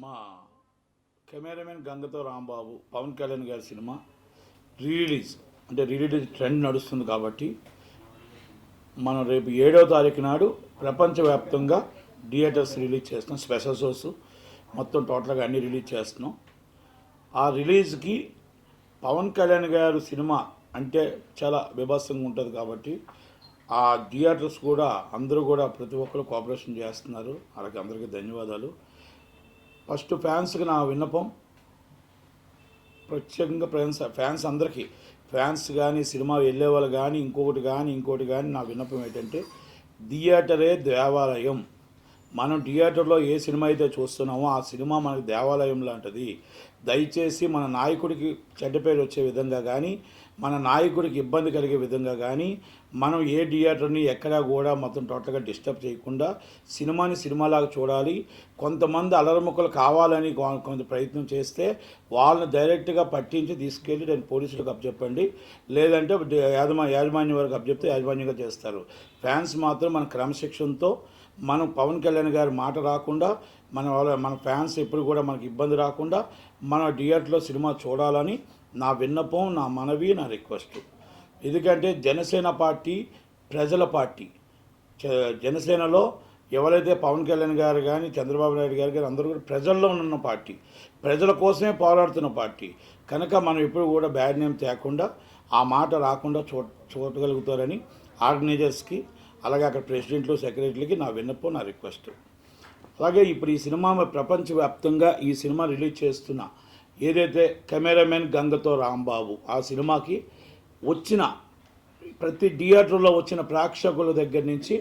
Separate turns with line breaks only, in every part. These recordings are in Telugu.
మా కెమెరామెన్ గంగతో రాంబాబు పవన్ కళ్యాణ్ గారి సినిమా రిలీజ్ ట్రెండ్ నడుస్తుంది కాబట్టి మనం రేపు 7వ తారీఖు నాడు ప్రపంచవ్యాప్తంగా థియేటర్స్ రిలీజ్ చేస్తున్నాం. స్పెషల్ షోస్ మొత్తం టోటల్గా అన్నీ రిలీజ్ చేస్తున్నాం. ఆ రిలీజ్కి పవన్ కళ్యాణ్ గారు సినిమా అంటే చాలా విభత్సంగా ఉంటుంది కాబట్టి ఆ థియేటర్స్ కూడా అందరూ కూడా ప్రతి ఒక్కరు కోఆపరేషన్ చేస్తున్నారు. అలాగే అందరికీ ధన్యవాదాలు. ఫస్ట్ ఫ్యాన్స్కి నా విన్నపం, ప్రత్యేకంగా ఫ్యాన్స్ అందరికీ, ఫ్యాన్స్ కానీ సినిమా వెళ్ళే వాళ్ళు కానీ ఇంకోటి కానీ నా విన్నపం ఏంటంటే, థియేటరే దేవాలయం. మనం థియేటర్లో ఏ సినిమా అయితే చూస్తున్నామో ఆ సినిమా మనకు దేవాలయం లాంటిది. దయచేసి మన నాయకుడికి చెడ్డ పేరు వచ్చే విధంగా కానీ, మన నాయకుడికి ఇబ్బంది కలిగే విధంగా కానీ మనం ఏ థియేటర్ని ఎక్కడా కూడా మొత్తం టోటల్గా డిస్టర్బ్ చేయకుండా సినిమాని సినిమాలాగా చూడాలి. కొంతమంది అలరముక్కలు కావాలని కొంత ప్రయత్నం చేస్తే వాళ్ళని డైరెక్ట్గా పట్టించి తీసుకెళ్ళి నేను పోలీసులకు అప్పచెప్పండి, లేదంటే యాజమాన్యం వరకు అప్పచెప్తే యాజమాన్యంగా చేస్తారు. ఫ్యాన్స్ మాత్రం మన క్రమశిక్షణతో మనం పవన్ కళ్యాణ్ గారి మాట రాకుండా మన ఫ్యాన్స్ ఎప్పుడు కూడా మనకి ఇబ్బంది రాకుండా మన థియేటర్లో సినిమా చూడాలని నా విన్నపం, నా మనవి, నా రిక్వెస్ట్. ఎందుకంటే జనసేన పార్టీ ప్రజల పార్టీ. జనసేనలో ఎవరైతే పవన్ కళ్యాణ్ గారు కానీ చంద్రబాబు నాయుడు గారు కానీ అందరూ కూడా ప్రజల్లో ఉన్న పార్టీ, ప్రజల కోసమే పోరాడుతున్న పార్టీ. కనుక మనం ఎప్పుడు కూడా బ్యాడ్ నేమ్ తేకుండా ఆ మాట రాకుండా చూడగలుగుతారని ఆర్గనైజర్స్కి, అలాగే అక్కడ ప్రెసిడెంట్లు, సెక్రటరీలకి నా విన్నపం, నా రిక్వెస్ట్. అలాగే ఇప్పుడు ఈ సినిమా ప్రపంచవ్యాప్తంగా ఈ సినిమా రిలీజ్ చేస్తున్న ఏదైతే కెమెరామెన్ గంగతో రాంబాబు ఆ సినిమాకి వచ్చిన ప్రతి థియేటర్లో వచ్చిన ప్రేక్షకుల దగ్గర నుంచి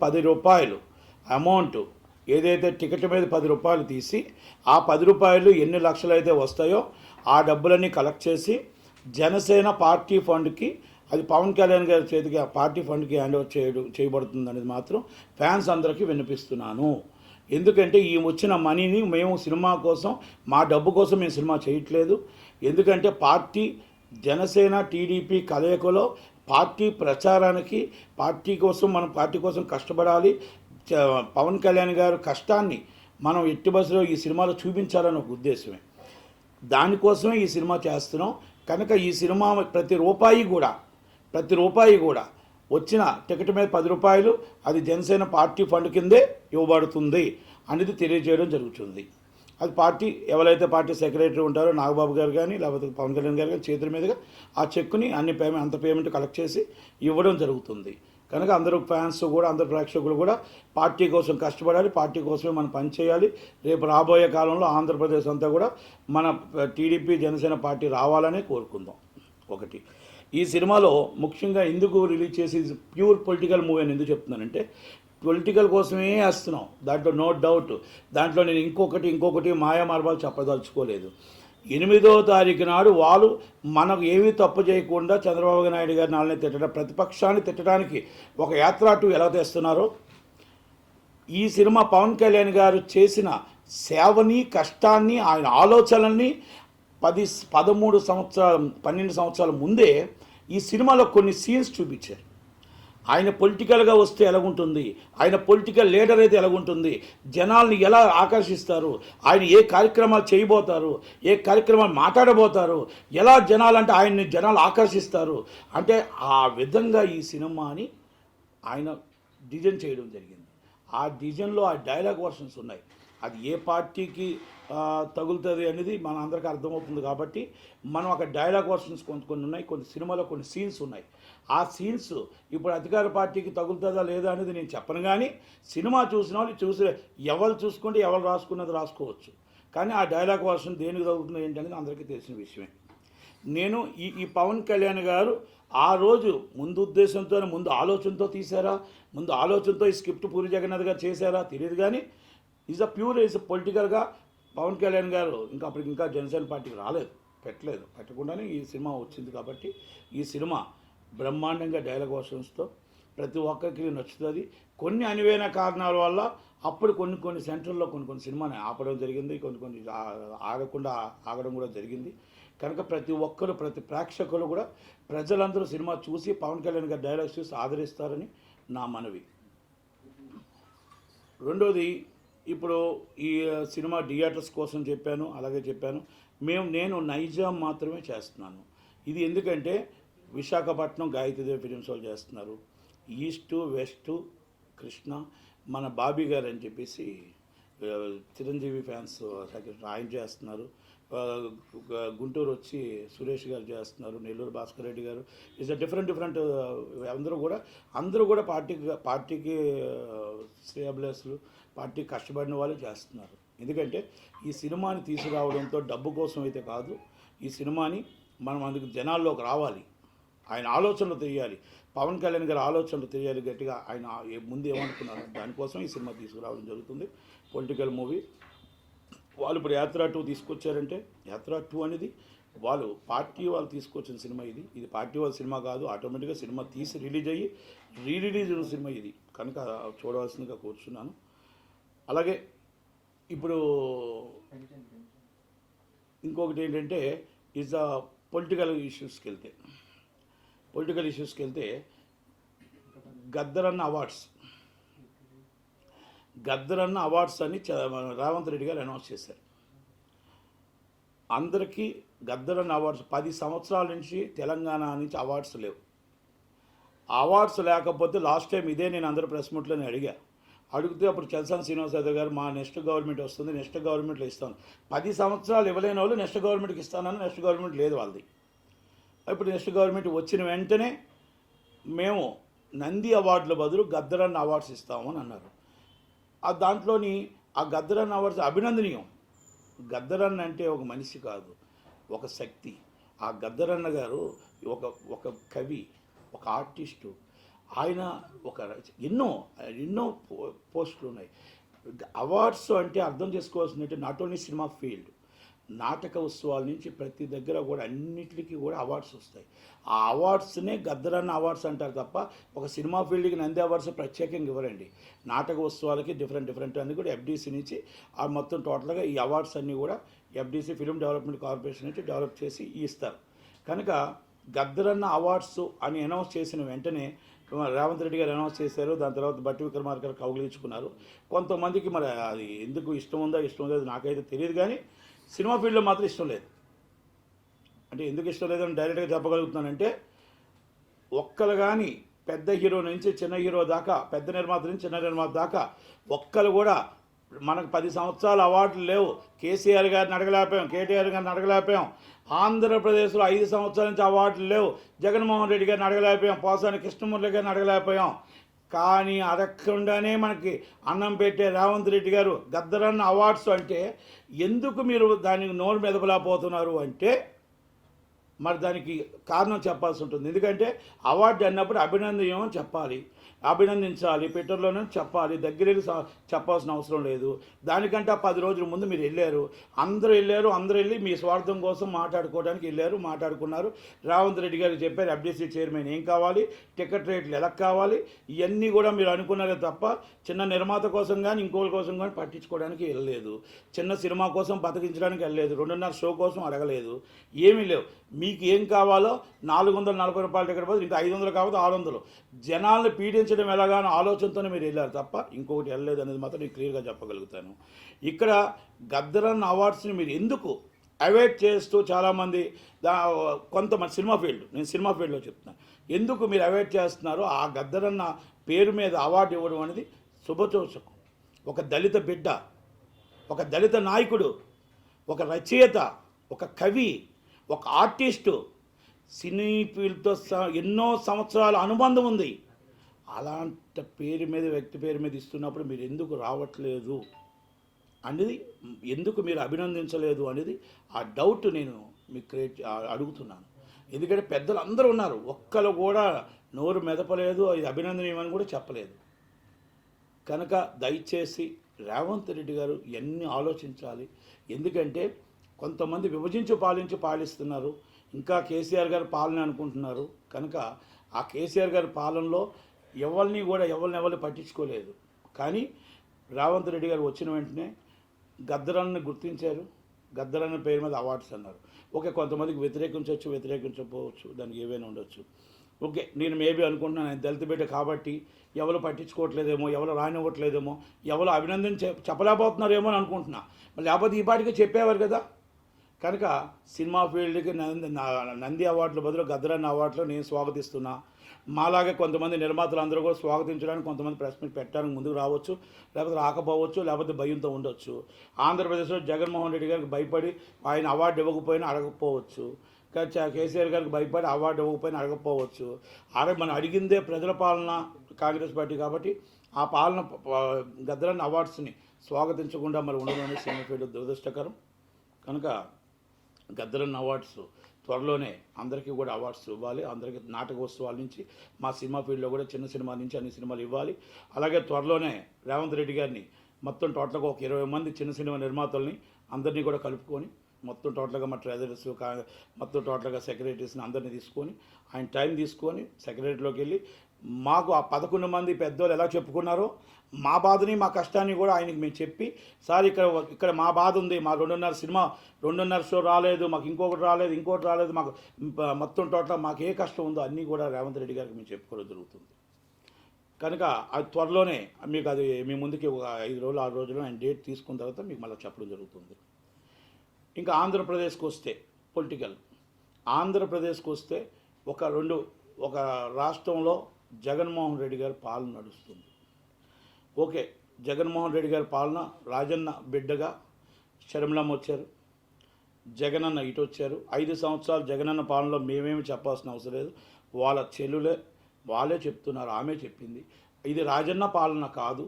₹10 అమౌంట్ ఏదైతే టికెట్ మీద ₹10 తీసి ఆ ₹10 ఎన్ని లక్షలైతే వస్తాయో ఆ డబ్బులన్నీ కలెక్ట్ చేసి జనసేన పార్టీ ఫండ్కి, అది పవన్ కళ్యాణ్ గారి చేతికి ఆ పార్టీ ఫండ్కి హ్యాండ్ ఓవర్ చేయబడుతుంది అనేది మాత్రం ఫ్యాన్స్ అందరికీ వినిపిస్తున్నాను. ఎందుకంటే ఈ వచ్చిన మనీని మేము సినిమా కోసం, మా డబ్బు కోసం మేము సినిమా చేయట్లేదు. ఎందుకంటే పార్టీ జనసేన టీడీపీ కలయికలో పార్టీ ప్రచారానికి, మనం పార్టీ కోసం కష్టపడాలి. పవన్ కళ్యాణ్ గారు కష్టాన్ని మనం ఎట్టి బస్సులో ఈ సినిమాలో చూపించాలని ఒక ఉద్దేశమే. దానికోసమే ఈ సినిమా చేస్తున్నాం. కనుక ఈ సినిమా ప్రతి రూపాయి కూడా వచ్చిన టికెట్ మీద ₹10 అది జనసేన పార్టీ ఫండ్ కిందే ఇవ్వబడుతుంది అనేది తెలియజేయడం జరుగుతుంది. అది పార్టీ ఎవరైతే పార్టీ సెక్రటరీ ఉంటారో నాగబాబు గారు కానీ లేకపోతే పవన్ కళ్యాణ్ గారు కానీ చేతుల మీదుగా ఆ చెక్కుని అంత పేమెంట్ కలెక్ట్ చేసి ఇవ్వడం జరుగుతుంది. కనుక అందరూ ఫ్యాన్స్ కూడా, అందరు ప్రేక్షకులు కూడా పార్టీ కోసం కష్టపడాలి, పార్టీ కోసమే మనం పనిచేయాలి. రేపు రాబోయే కాలంలో ఆంధ్రప్రదేశ్ అంతా కూడా మన టీడీపీ జనసేన పార్టీ రావాలని కోరుకుందాం. ఒకటి, ఈ సినిమాలో ముఖ్యంగా ఎందుకు రిలీజ్ చేసి ప్యూర్ పొలిటికల్ మూవీ అని ఎందుకు చెప్తున్నానంటే, పొలిటికల్ కోసమే వేస్తున్నాం, దాంట్లో నో డౌట్. దాంట్లో నేను ఇంకొకటి మాయామార్గాలు చెప్పదలుచుకోలేదు. 8వ తారీఖు నాడు వాళ్ళు మనకు ఏమీ తప్పు చేయకుండా చంద్రబాబు నాయుడు గారి నాళ్ళని ప్రతిపక్షాన్ని తిట్టడానికి ఒక యాత్ర టూ ఎలా తెస్తున్నారో, ఈ సినిమా పవన్ కళ్యాణ్ గారు చేసిన సేవని, కష్టాన్ని, ఆయన ఆలోచనల్ని 12 సంవత్సరాల ముందే ఈ సినిమాలో కొన్ని సీన్స్ చూపించారు. ఆయన పొలిటికల్గా వస్తే ఎలాగుంటుంది, ఆయన పొలిటికల్ లీడర్ అయితే ఎలాగుంటుంది, జనాల్ని ఎలా ఆకర్షిస్తారు, ఆయన ఏ కార్యక్రమాలు చేయబోతారు, ఏ కార్యక్రమాలు మాట్లాడబోతారు, ఎలా జనాలు ఆకర్షిస్తారు అంటే ఆ విధంగా ఈ సినిమాని ఆయన డిజైన్ చేయడం జరిగింది. ఆ డిజైన్లో ఆ డైలాగ్ వర్షన్స్ ఉన్నాయి. అది ఏ పార్టీకి తగులుతుంది అనేది మన అందరికీ అర్థమవుతుంది కాబట్టి మనం అక్కడ డైలాగ్ వర్షన్స్ కొన్ని ఉన్నాయి, కొన్ని సినిమాలో కొన్ని సీన్స్ ఉన్నాయి. ఆ సీన్స్ ఇప్పుడు అధికార పార్టీకి తగులుతుందా లేదా అనేది నేను చెప్పను, కానీ సినిమా చూసిన వాళ్ళు ఎవరు చూసుకుంటే ఎవరు రాసుకున్నది రాసుకోవచ్చు. కానీ ఆ డైలాగ్ వర్షన్ దేనికి తగులుతుంది ఏంటనేది అందరికీ తెలిసిన విషయమే. నేను ఈ పవన్ కళ్యాణ్ గారు ఆ రోజు ముందు ఆలోచనతో తీశారా, ముందు ఆలోచనతో ఈ స్క్రిప్ట్ పూరి జగన్నాథ్ గారు చేశారా తెలియదు, కానీ ఈజ్ పొలిటికల్గా పవన్ కళ్యాణ్ గారు ఇంకా జనసేన పార్టీకి పెట్టకుండానే ఈ సినిమా వచ్చింది. కాబట్టి ఈ సినిమా బ్రహ్మాండంగా డైలాగ్ వర్షన్స్తో ప్రతి ఒక్కరికి నచ్చుతుంది. కొన్ని అనివైన కారణాల వల్ల అప్పుడు కొన్ని సెంటర్లో కొన్ని సినిమాని ఆపడం జరిగింది, కొన్ని ఆగడం కూడా జరిగింది. కనుక ప్రతి ప్రేక్షకులు కూడా, ప్రజలందరూ సినిమా చూసి పవన్ కళ్యాణ్ గారి డైలాగ్స్ చూసి ఆదరిస్తారని నా మనవి. రెండోది, ఇప్పుడు ఈ సినిమా థియేటర్స్ కోసం చెప్పాను, అలాగే చెప్పాను. నేను నైజాం మాత్రమే చేస్తున్నాను. ఇది ఎందుకంటే విశాఖపట్నం గాయత్రీదేవి ఫిలిమ్స్ వాళ్ళు చేస్తున్నారు. ఈస్టు వెస్టు కృష్ణ మన బాబీ గారు అని చెప్పేసి చిరంజీవి ఫ్యాన్స్ సెక్రటరీ ఆయన చేస్తున్నారు. గుంటూరు వచ్చి సురేష్ గారు చేస్తున్నారు. నెల్లూరు భాస్కర్ రెడ్డి గారు. ఇట్స్ డిఫరెంట్ అందరూ కూడా పార్టీకి శ్రేయభిలాషులు, పార్టీ కష్టపడిన వాళ్ళు చేస్తున్నారు. ఎందుకంటే ఈ సినిమాని తీసుకురావడంతో డబ్బు కోసం అయితే కాదు. ఈ సినిమాని మనం అందుకు జనాల్లోకి రావాలి, ఆయన ఆలోచనలు తెలియాలి, పవన్ కళ్యాణ్ గారి ఆలోచనలు తెలియాలి గట్టిగా. ఆయన ముందు ఏమనుకున్నారు దానికోసం ఈ సినిమా తీసుకురావడం జరుగుతుంది. Political movie. వాళ్ళు ఇప్పుడు యాత్ర 2 తీసుకొచ్చారంటే యాత్ర 2 అనేది వాళ్ళు తీసుకొచ్చిన సినిమా. ఇది పార్టీ వాళ్ళ సినిమా కాదు. ఆటోమేటిక్గా సినిమా తీసి రిలీజ్ అయ్యి రిలీజ్ అయిన సినిమా ఇది కనుక చూడవలసిందిగా కూర్చున్నాను. అలాగే ఇప్పుడు ఇంకొకటి ఏంటంటే పొలిటికల్ ఇష్యూస్కి వెళ్తే గద్దరన్న అవార్డ్స్ అని రేవంత్ రెడ్డి గారు అనౌన్స్ చేశారు. అందరికీ గద్దరన్న అవార్డ్స్ 10 సంవత్సరాల నుంచి తెలంగాణ నుంచి అవార్డ్స్ లేవు. అవార్డ్స్ లేకపోతే లాస్ట్ టైం ఇదే నేను అందరూ ప్రెస్ మీట్లోనే అడిగితే అప్పుడు చలసాని శ్రీనివాస్ యాదవ్ గారు మా నెక్స్ట్ గవర్నమెంట్ వస్తుంది, నెక్స్ట్ గవర్నమెంట్లో ఇస్తాను. 10 సంవత్సరాలు ఇవ్వలేని వాళ్ళు నెక్స్ట్ గవర్నమెంట్కి ఇస్తానని నెక్స్ట్ గవర్నమెంట్ లేదు వాళ్ళది. ఇప్పుడు నెక్స్ట్ గవర్నమెంట్ వచ్చిన వెంటనే మేము నంది అవార్డుల బదులు గద్దరన్న అవార్డ్స్ ఇస్తామని అన్నారు. దాంట్లోని ఆ గద్దరన్న అవార్డ్స్ అభినందనీయం. గద్దరన్న అంటే ఒక మనిషి కాదు, ఒక శక్తి. ఆ గద్దరన్న గారు ఒక కవి, ఒక ఆర్టిస్టు. ఆయన ఎన్నో పోస్టులు ఉన్నాయి. అవార్డ్స్ అంటే అర్థం చేసుకోవాల్సిందంటే నాట్ ఓన్లీ సినిమా ఫీల్డ్, నాటక ఉత్సవాల నుంచి ప్రతి దగ్గర కూడా అన్నిటికీ కూడా అవార్డ్స్ వస్తాయి. ఆ అవార్డ్స్నే గద్దరన్న అవార్డ్స్ అంటారు తప్ప ఒక సినిమా ఫీల్డ్కి నంది అవార్డ్స్ ప్రత్యేకంగా ఇవ్వరండి. నాటక ఉత్సవాలకి డిఫరెంట్ అన్నీ కూడా ఎఫ్డీసీ నుంచి ఆ మొత్తం టోటల్గా ఈ అవార్డ్స్ అన్నీ కూడా ఎఫ్డీసీ ఫిల్మ్ డెవలప్మెంట్ కార్పొరేషన్ నుంచి డెవలప్ చేసి ఇస్తారు. కనుక గద్దరన్న అవార్డ్స్ అని అనౌన్స్ చేసిన వెంటనే రేవంత్ రెడ్డి గారు అనౌన్స్ చేశారు. దాని తర్వాత బట్టి విక్రమార్క గారు కౌగిలించుకున్నారు. కొంతమందికి మరి అది ఎందుకు ఇష్టం ఉందో అది నాకైతే తెలియదు, కానీ సినిమా ఫీల్డ్లో మాత్రం ఇష్టం లేదు. అంటే ఎందుకు ఇష్టం లేదని డైరెక్ట్గా చెప్పగలుగుతున్నానంటే ఒక్కరు కానీ పెద్ద హీరో నుంచి చిన్న హీరో దాకా, పెద్ద నిర్మాత నుంచి చిన్న నిర్మాత దాకా ఒక్కరు కూడా మనకు 10 సంవత్సరాల అవార్డులు లేవు. కేసీఆర్ గారిని అడగలేకపోయాం, కేటీఆర్ గారిని అడగలేకపోయాం. ఆంధ్రప్రదేశ్లో 5 సంవత్సరాల నుంచి అవార్డులు లేవు. జగన్మోహన్ రెడ్డి గారిని అడగలేకపోయాం, పోసాని కృష్ణమూర్తి గారిని అడగలేకపోయాం. కానీ అడగకుండానే మనకి అన్నం పెట్టే రేవంత్ రెడ్డి గారు గద్దరన్న అవార్డ్స్ అంటే ఎందుకు మీరు దానికి నోరు మెదపలేకపోతున్నారు అంటే మరి దానికి కారణం చెప్పాల్సి ఉంటుంది. ఎందుకంటే అవార్డు అన్నప్పుడు అభినందనీయం చెప్పాలి, అభినందించాలి, ట్విట్టర్లోనే చెప్పాలి, దగ్గర వెళ్ళి చెప్పాల్సిన అవసరం లేదు. దానికంటే 10 రోజుల ముందు మీరు అందరూ వెళ్ళి మీ స్వార్థం కోసం మాట్లాడుకున్నారు. రేవంత్ రెడ్డి గారికి చెప్పారు ఎఫ్డీసీ చైర్మన్ ఏం కావాలి, టికెట్ రేట్లు ఎలా కావాలి, ఇవన్నీ కూడా మీరు అనుకున్నారే తప్ప చిన్న నిర్మాత కోసం కానీ ఇంకోళ్ళ కోసం కానీ పట్టించుకోవడానికి వెళ్ళలేదు. చిన్న సినిమా కోసం బతికించడానికి వెళ్ళలేదు. 2.5 షో కోసం అడగలేదు. ఏమీ లేవు. మీకు ఏం కావాలో 440 రూపాయల టికెట్ బదులు ఇంకా 500 కావచ్చు, 600 జనాలను పీడించడం ఎలాగానో ఆలోచనతోనే మీరు వెళ్ళారు తప్ప ఇంకొకటి వెళ్ళలేదు అనేది మాత్రం నేను క్లియర్గా చెప్పగలుగుతాను. ఇక్కడ గద్దరన్న అవార్డ్స్ని మీరు ఎందుకు అవాయిడ్ చేస్తూ చాలామంది కొంతమంది నేను సినిమా ఫీల్డ్లో చెప్తున్నాను, ఎందుకు మీరు అవాయిడ్ చేస్తున్నారో ఆ గద్దరన్న పేరు మీద అవార్డు ఇవ్వడం అనేది శుభసూచకం. ఒక దళిత బిడ్డ, ఒక దళిత నాయకుడు, ఒక రచయిత, ఒక కవి, ఒక ఆర్టిస్టు, సినీ ఫీల్డ్తో ఎన్నో సంవత్సరాల అనుబంధం ఉంది. అలాంటి వ్యక్తి పేరు మీద ఇస్తున్నప్పుడు మీరు ఎందుకు రావట్లేదు అనేది, ఎందుకు మీరు అభినందించలేదు అనేది ఆ డౌట్ నేను మీకు అడుగుతున్నాను. ఎందుకంటే పెద్దలు అందరూ ఉన్నారు, ఒక్కరు కూడా నోరు మెదపలేదు, ఇది అభినందనీయమని కూడా చెప్పలేదు. కనుక దయచేసి రేవంత్ రెడ్డి గారు ఇవన్నీ ఆలోచించాలి. ఎందుకంటే కొంతమంది విభజించి పాలిస్తున్నారు, ఇంకా కేసీఆర్ గారి పాలన అనుకుంటున్నారు. కనుక ఆ కేసీఆర్ గారి పాలనలో ఎవరిని పట్టించుకోలేదు. కానీ రేవంత్ రెడ్డి గారు వచ్చిన వెంటనే గద్దరాన్ని గుర్తించారు. గద్దరన్న పేరు మీద అవార్డ్స్ అన్నారు. ఓకే, కొంతమందికి వ్యతిరేకించవచ్చు, వ్యతిరేకించకపోవచ్చు, దానికి ఏవైనా ఉండొచ్చు. ఓకే, నేను మేబీ అనుకుంటున్నాను ఆయన దళిత బిడ్డ కాబట్టి ఎవరు పట్టించుకోవట్లేదేమో, ఎవరు రానివ్వట్లేదేమో, ఎవరు అభినందన చెప్పలేకపోతున్నారేమో అని అనుకుంటున్నా. మరి లేకపోతే ఈ పాటికి చెప్పేవారు కదా. కనుక సినిమా ఫీల్డ్కి నంది అవార్డుల బదులు గద్దరన్న అవార్డులు నేను స్వాగతిస్తున్నా. మాలాగే కొంతమంది నిర్మాతలు అందరూ కూడా స్వాగతించడానికి కొంతమంది ప్రెస్ మీట్ పెట్టడానికి ముందుకు రావచ్చు, లేకపోతే రాకపోవచ్చు, లేకపోతే భయంతో ఉండొచ్చు. ఆంధ్రప్రదేశ్లో జగన్మోహన్ రెడ్డి గారికి భయపడి ఆయన అవార్డు ఇవ్వకపోయినా అడగకపోవచ్చు. కేసీఆర్ గారికి భయపడి అవార్డు ఇవ్వకపోయినా అడగకపోవచ్చు. మనం అడిగిందే ప్రజల పాలన కాంగ్రెస్ పార్టీ కాబట్టి ఆ పాలన గద్దరన్న అవార్డ్స్ని స్వాగతించకుండా మరి ఉండడం అనేది సినిమా ఫీల్డ్ దురదృష్టకరం. కనుక గద్దరన్న అవార్డ్స్ త్వరలోనే అందరికీ కూడా అవార్డ్స్ ఇవ్వాలి. అందరికీ నాటకోత్సవాల నుంచి మా సినిమా ఫీల్డ్లో కూడా చిన్న సినిమా నుంచి అన్ని సినిమాలు ఇవ్వాలి. అలాగే త్వరలోనే రేవంత్ రెడ్డి గారిని మొత్తం టోటల్గా ఒక 20 మంది చిన్న సినిమా నిర్మాతల్ని అందరినీ కూడా కలుపుకొని మొత్తం టోటల్గా మా ట్రెజరర్స్ మొత్తం టోటల్గా సెక్రటరీస్ని అందరినీ తీసుకొని ఆయన టైం తీసుకొని సెక్రటరీలోకి వెళ్ళి మాకు ఆ 11 మంది పెద్దోళ్ళు ఎలా చెప్పుకున్నారో మా బాధని మా కష్టాన్ని కూడా ఆయనకి మేము చెప్పి, సార్ ఇక్కడ మా బాధ ఉంది, మా 2.5 షో రాలేదు, మాకు ఇంకొకటి రాలేదు, మాకు మొత్తం టోటల్ మాకు ఏ కష్టం ఉందో అన్నీ కూడా రేవంత్ రెడ్డి గారికి మేము చెప్పుకోవడం జరుగుతుంది. కనుక అది త్వరలోనే మీకు అది మీ ముందుకి ఒక 5 రోజులు 6 రోజులు ఆయన డేట్ తీసుకున్న తర్వాత మీకు మళ్ళీ చెప్పడం జరుగుతుంది. ఇంకా ఆంధ్రప్రదేశ్కి వస్తే ఆంధ్రప్రదేశ్కి వస్తే ఒక రాష్ట్రంలో జగన్మోహన్ రెడ్డి గారి పాలన నడుస్తుంది. ఓకే, జగన్మోహన్ రెడ్డి గారి పాలన రాజన్న బిడ్డగా షర్మిలమ్మ వచ్చారు, జగనన్న ఇటు వచ్చారు. 5 సంవత్సరాలు జగనన్న పాలనలో మేమేమి చెప్పాల్సిన అవసరం లేదు, వాళ్ళ చెల్లులే వాళ్ళే చెప్తున్నారు, ఆమె చెప్పింది. ఇది రాజన్న పాలన కాదు,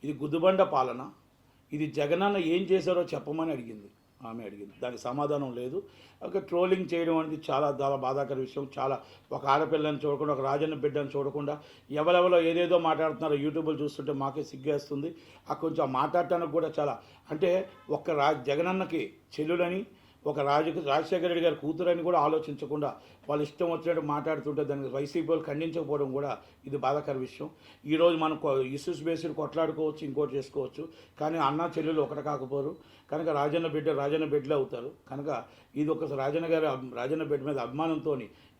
ఇది గుద్దుబండ పాలన, ఇది జగనన్న ఏం చేశారో చెప్పమని ఆమె అడిగింది. దానికి సమాధానం లేదు. ఒక ట్రోలింగ్ చేయడం అనేది చాలా బాధాకర విషయం. చాలా ఒక ఆడపిల్లని చూడకుండా, ఒక రాజన్న బిడ్డని చూడకుండా ఎవరెవరో ఏదేదో మాట్లాడుతున్నారో యూట్యూబ్లో చూస్తుంటే మాకే సిగ్గేస్తుంది. కొంచెం మాట్లాడటానికి కూడా చాలా అంటే జగనన్నకి చెల్లులని, ఒక రాజశేఖర రెడ్డి గారి కూతురని కూడా ఆలోచించకుండా వాళ్ళు ఇష్టం వచ్చినట్టు మాట్లాడుతుంటే దానికి వైసీపీ వాళ్ళు ఖండించకపోవడం కూడా ఇది బాధాకర విషయం. ఈరోజు మనం ఇష్యూస్ బేస్డ్ కొట్లాడుకోవచ్చు, ఇంకోటి చేసుకోవచ్చు, కానీ అన్న చెల్లెలు ఒకటి కాకపోరు. కనుక రాజన్న బిడ్డలే అవుతారు. కనుక ఇది ఒక రాజన్న బిడ్డ మీద అభిమానంతో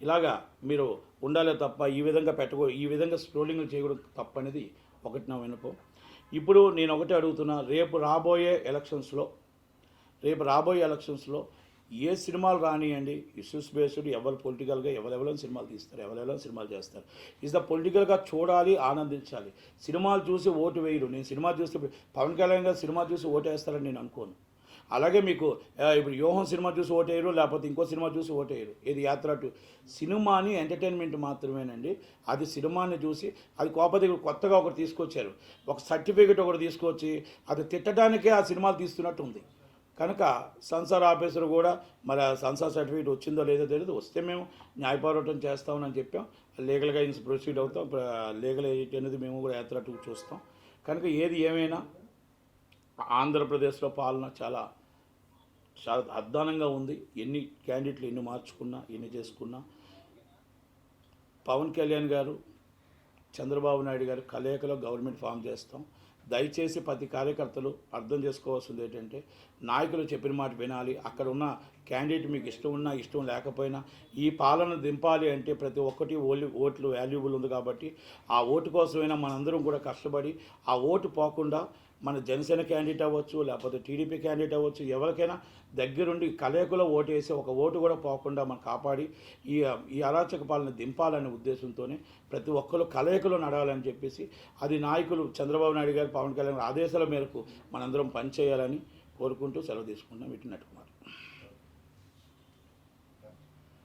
ఇలాగా మీరు ఉండాలే తప్ప ఈ విధంగా స్క్రోలింగ్ చేయకూడదు తప్పనేది ఒకటి నా వినపం. ఇప్పుడు నేను ఒకటే అడుగుతున్నా, రేపు రాబోయే ఎలక్షన్స్లో ఏ సినిమాలు రానియండి, ఇష్యూస్ బేస్డ్ ఎవరు పొలిటికల్గా ఎవరెవరో సినిమాలు తీస్తారు, ఎవరెవరో సినిమాలు చేస్తారు. పొలిటికల్గా చూడాలి, ఆనందించాలి. సినిమాలు చూసి ఓటు వేయరు. నేను సినిమా చూస్తే పవన్ కళ్యాణ్ గారు సినిమా చూసి ఓటు వేస్తారని నేను అనుకోను. అలాగే మీకు ఇప్పుడు యోహం సినిమా చూసి ఓటేయరు, లేకపోతే ఇంకో సినిమా చూసి ఓటేయరు. ఇది యాత్ర సినిమాని ఎంటర్టైన్మెంట్ మాత్రమేనండి. అది సినిమాని చూసి అది కోపది కొత్తగా ఒకటి తీసుకొచ్చారు, ఒక సర్టిఫికేట్ ఒకటి తీసుకొచ్చి అది తిట్టడానికే ఆ సినిమాలు తీస్తున్నట్టు ఉంది. కనుక సెన్సార్ ఆఫీసర్ కూడా మరి సెన్సార్ సర్టిఫికేట్ వచ్చిందో లేదో తెలియదు, వస్తే మేము న్యాయ పోరాటం చేస్తామని చెప్పాం. లీగల్గా ప్రొసీడ్ అవుతాం. లీగల్ ఎయిట్ అనేది మేము కూడా యాత్ర చూస్తాం. కనుక ఏది ఏమైనా ఆంధ్రప్రదేశ్లో పాలన చాలా అధ్వానంగా ఉంది. ఎన్ని క్యాండిడేట్లు ఎన్ని మార్చుకున్నా, ఎన్ని చేసుకున్నా, పవన్ కళ్యాణ్ గారు, చంద్రబాబు నాయుడు గారు కలయికలో గవర్నమెంట్ ఫామ్ చేస్తాం. దయచేసి ప్రతి కార్యకర్తలు అర్థం చేసుకోవాల్సింది ఏంటంటే, నాయకులు చెప్పిన మాట వినాలి. అక్కడ ఉన్న క్యాండిడేట్ మీకు ఇష్టం ఉన్నా ఇష్టం లేకపోయినా ఈ పాలన దింపాలి అంటే ప్రతి ఒక్కటి ఓట్లు వాల్యుబుల్ ఉంది కాబట్టి ఆ ఓటు కోసమైనా మనందరం కూడా కష్టపడి ఆ ఓటు పోకుండా మన జనసేన క్యాండిడేట్ అవ్వచ్చు, లేకపోతే టీడీపీ క్యాండిడేట్ అవ్వచ్చు, ఎవరికైనా దగ్గరుండి కలయికలో ఓటేసి ఒక ఓటు కూడా పోకుండా మనం కాపాడి ఈ అరాచక పాలన దింపాలనే ఉద్దేశంతోనే ప్రతి ఒక్కరు కలయికలో నడవాలని చెప్పేసి అది నాయకులు చంద్రబాబు నాయుడు గారు, పవన్ కళ్యాణ్ ఆదేశాల మేరకు మనందరం పనిచేయాలని కోరుకుంటూ సెలవు తీసుకుంటాం. వీటి నట్టుకుమార్.